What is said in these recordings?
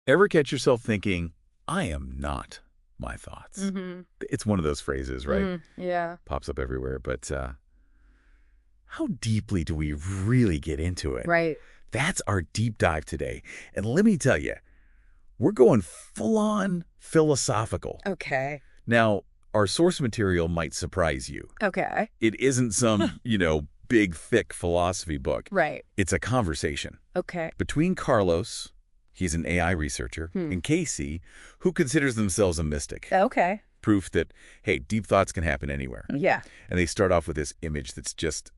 Ever catch yourself thinking, I am not my thoughts? Mm-hmm. It's one of those phrases, right? Yeah. Pops up everywhere. But how deeply do we really get into it? Right. That's our deep dive today. And let me tell you, we're going full-on philosophical. Okay. Now, our source material might surprise you. Okay. It isn't some, big, thick philosophy book. Right. It's a conversation Okay. between Carlos, he's an AI researcher, and Casey, who considers themselves a mystic. Okay. Proof that, hey, deep thoughts can happen anywhere. Yeah. And they start off with this image that's just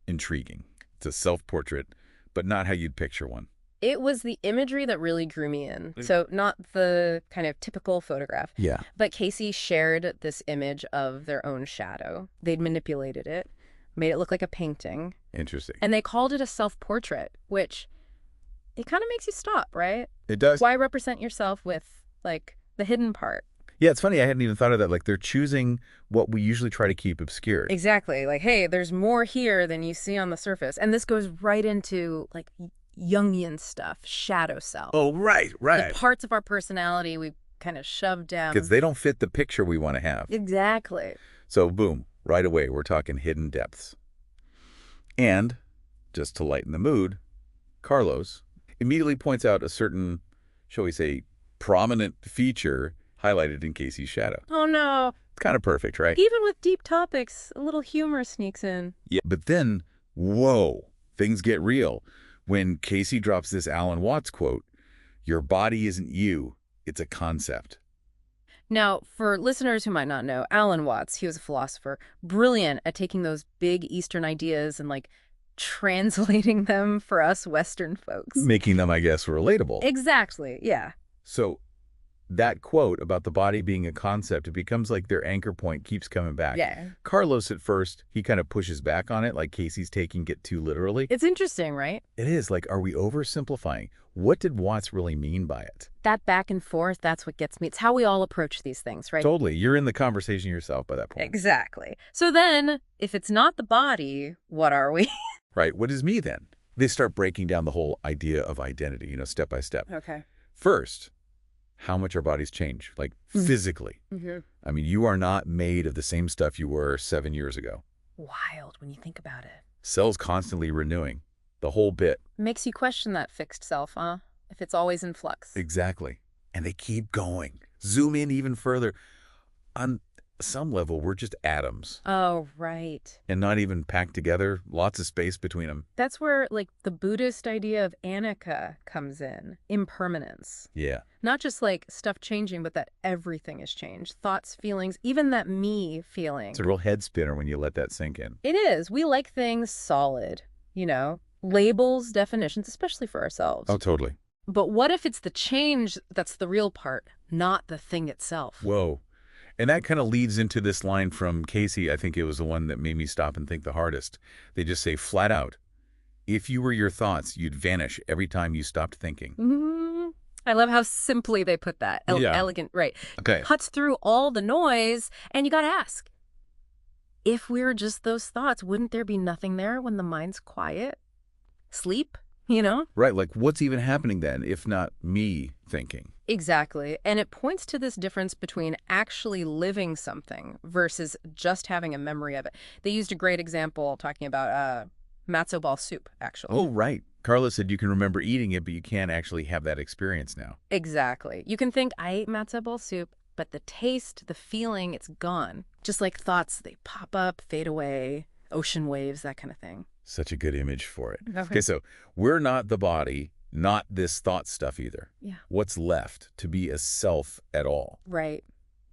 intriguing. It's a self-portrait, but not how you'd picture one. It was the imagery that really drew me in. So not the kind of typical photograph. Yeah. But Casey shared this image of their own shadow. They'd manipulated it, made it look like a painting. Interesting. And they called it a self-portrait, which it kind of makes you stop, right? It does. Why represent yourself with, like, the hidden part? Yeah, it's funny. I hadn't even thought of that. Like, they're choosing what we usually try to keep obscured. Exactly. Like, hey, there's more here than you see on the surface. And this goes right into, like, Jungian stuff, shadow self. Oh, right. The parts of our personality we kind of shove down. Because they don't fit the picture we want to have. Exactly. So, boom, right away, we're talking hidden depths. And, just to lighten the mood, Carlos immediately points out a certain, shall we say, prominent feature highlighted in Casey's shadow. Oh, no. It's kind of perfect, right? Even with deep topics, a little humor sneaks in. Yeah, but then, whoa, things get real. When Casey drops this Alan Watts quote, "Your body isn't you, it's a concept." Now, for listeners who might not know, Alan Watts, he was a philosopher, brilliant at taking those big Eastern ideas and, like, translating them for us Western folks. Making them, I guess, relatable. Exactly, yeah. So that quote about the body being a concept, it becomes like their anchor point keeps coming back. Yeah. Carlos, at first, he kind of pushes back on it, like Casey's taking it too literally. It's interesting, right? It is. Like, are we oversimplifying? What did Watts really mean by it? That back and forth, that's what gets me. It's how we all approach these things, right? Totally. You're in the conversation yourself by that point. Exactly. So then, if it's not the body, what are we? Right. What is me then? They start breaking down the whole idea of identity, step by step. Okay. First, how much our bodies change, like physically. Mm-hmm. I mean, you are not made of the same stuff you were 7 years ago. Wild when you think about it. Cells constantly renewing, the whole bit. Makes you question that fixed self, huh? If it's always in flux. Exactly. And they keep going. Zoom in even further. On some level, we're just atoms. Oh, right. And not even packed together, lots of space between them. That's where, like, the Buddhist idea of anicca comes in. Impermanence. Yeah. Not just, like, stuff changing, but that everything is changed. Thoughts, feelings, even that me feeling. It's a real head spinner when you let that sink in. It is. We like things solid, labels, definitions, especially for ourselves. Oh, totally. But what if it's the change that's the real part, not the thing itself? Whoa. And that kind of leads into this line from Casey. I think it was the one that made me stop and think the hardest. They just say flat out, if you were your thoughts, you'd vanish every time you stopped thinking. Mm-hmm. I love how simply they put that. Elegant, right. Okay. Cuts through all the noise, and you got to ask, if we were just those thoughts, wouldn't there be nothing there when the mind's quiet? Sleep, Right, like what's even happening then, if not me thinking? Exactly. And it points to this difference between actually living something versus just having a memory of it. They used a great example talking about matzo ball soup, actually. Oh, right. Carla said you can remember eating it, but you can't actually have that experience now. Exactly. You can think, I ate matzo ball soup, but the taste, the feeling, it's gone. Just like thoughts, they pop up, fade away, ocean waves, that kind of thing. Such a good image for it. Okay, so we're not the body, not this thought stuff either. Yeah. What's left to be a self at all? Right.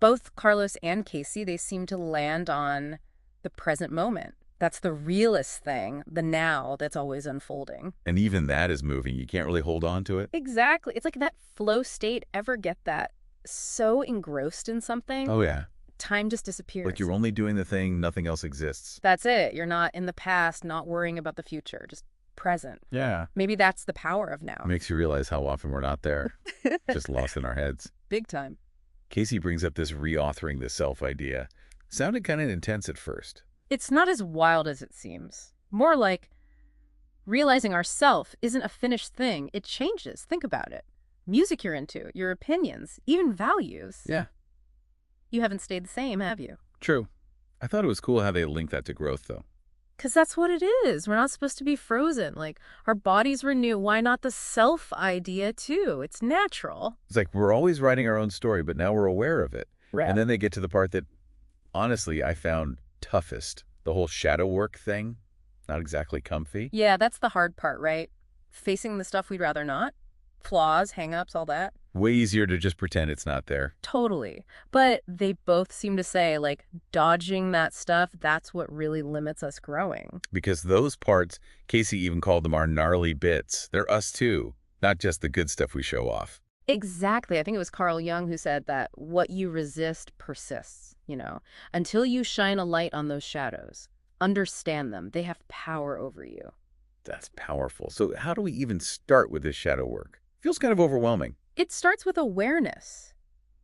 Both Carlos and Casey, they seem to land on the present moment. That's the realest thing, the now that's always unfolding. And even that is moving. You can't really hold on to it. Exactly. It's like that flow state. Ever get that? So engrossed in something. Oh, yeah. Time just disappears. Like you're only doing the thing, nothing else exists. That's it. You're not in the past, not worrying about the future, just present. Yeah. Maybe that's the power of now. Makes you realize how often we're not there, just lost in our heads. Big time. Casey brings up this reauthoring the self idea. Sounded kind of intense at first. It's not as wild as it seems. More like realizing our self isn't a finished thing. It changes. Think about it. music you're into, your opinions, even values. Yeah, You haven't stayed the same, have you? true. I thought it was cool how they linked that to growth, though. Because that's what it is. We're not supposed to be frozen. Like, our bodies renew. Why not the self idea, too? It's natural. It's like we're always writing our own story, but now we're aware of it. Right. And then they get to the part that, honestly, I found toughest. The whole shadow work thing, not exactly comfy. Yeah, that's the hard part, right? Facing the stuff we'd rather not. Flaws, hang-ups, all that. Way easier to just pretend it's not there. Totally. But they both seem to say, like, dodging that stuff, that's what really limits us growing. Because those parts, Casey even called them our gnarly bits. They're us too, not just the good stuff we show off. Exactly. I think it was Carl Jung who said that what you resist persists, until you shine a light on those shadows. Understand them. They have power over you. That's powerful. So how do we even start with this shadow work? Feels kind of overwhelming. It starts with awareness.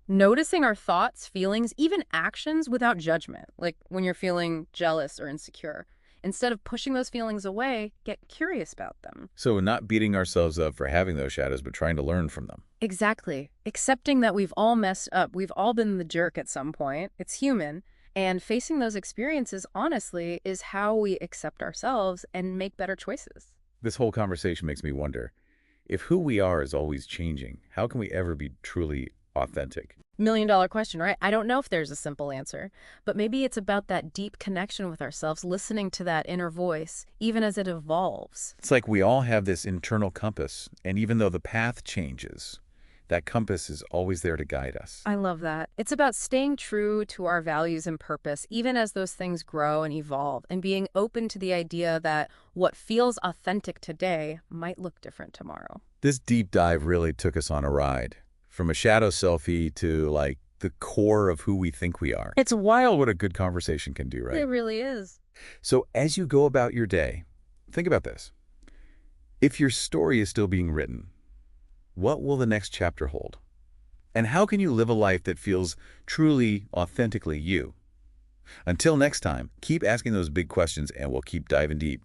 Noticing our thoughts, feelings, even actions without judgment, like when you're feeling jealous or insecure. Instead of pushing those feelings away, get curious about them. So not beating ourselves up for having those shadows, but trying to learn from them. Exactly. Accepting that we've all messed up. We've all been the jerk at some point. It's human. And facing those experiences, honestly, is how we accept ourselves and make better choices. This whole conversation makes me wonder, if who we are is always changing, how can we ever be truly authentic? $1 million question, right? I don't know if there's a simple answer, but maybe it's about that deep connection with ourselves, listening to that inner voice, even as it evolves. It's like we all have this internal compass, and even though the path changes, that compass is always there to guide us. I love that. It's about staying true to our values and purpose, even as those things grow and evolve, and being open to the idea that what feels authentic today might look different tomorrow. This deep dive really took us on a ride. From a shadow selfie to, like, the core of who we think we are. It's wild what a good conversation can do, right? It really is. So as you go about your day, think about this. If your story is still being written, what will the next chapter hold? And how can you live a life that feels truly, authentically you? Until next time, keep asking those big questions and we'll keep diving deep.